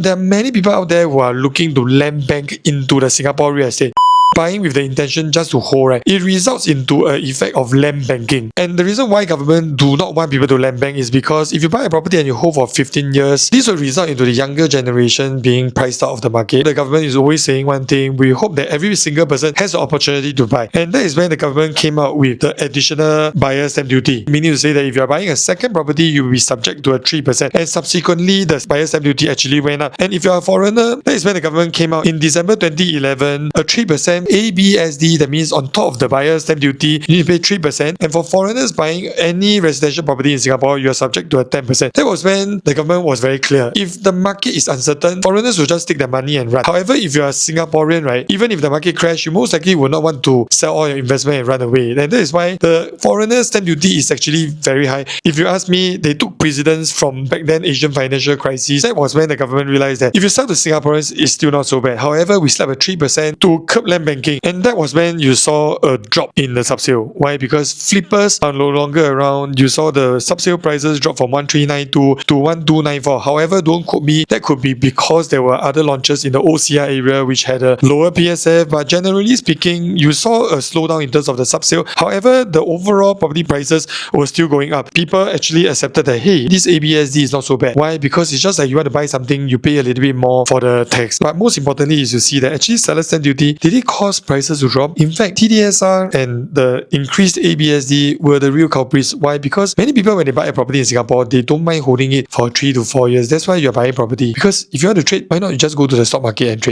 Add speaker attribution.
Speaker 1: there are many people out there who are looking to land bank into the Singapore real estate. Buying with the intention just to hold, right, it results into an effect of land banking. And the reason why government do not want people to land bank is because if you buy a property and you hold for 15 years, this will result into the younger generation being priced out of the market. The government is always saying one thing: we hope that every single person has the opportunity to buy. And that is when the government came out with the additional buyer stamp duty, meaning to say that if you are buying a second property, you will be subject to a 3%. And subsequently, the buyer stamp duty actually went up. And if you are a foreigner, that is when the government came out in December 2011, a 3% ABSD, that means on top of the buyer stamp duty, you need to pay 3%. And for foreigners buying any residential property in Singapore, you are subject to a 10%. That was when the government was very clear. If the market is uncertain, foreigners will just take their money and run. However, if you are a Singaporean, right, even if the market crash, you most likely will not want to sell all your investment and run away. And that is why the foreigner stamp duty is actually very high. If you ask me, they took precedence from back then Asian financial crisis. That was when the government realized that if you sell to Singaporeans, it's still not so bad. However, we slapped a 3% to curb land banking. And that was when you saw a drop in the subsale. Why? Because flippers are no longer around. You saw the subsale prices drop from 1392 to 1294. However, don't quote me, that could be because there were other launches in the OCR area which had a lower PSF. But generally speaking, you saw a slowdown in terms of the subsale. However, the overall property prices were still going up. People actually accepted that, hey, this ABSD is not so bad. Why? Because it's just like you want to buy something, you pay a little bit more for the tax. But most importantly is you see that actually seller stamp duty, did it cause prices to drop? In fact, TDSR and the increased ABSD were the real culprits. Why? Because many people, when they buy a property in Singapore, they don't mind holding it for 3 to 4 years. That's why you're buying property. Because if you want to trade, why not you just go to the stock market and trade?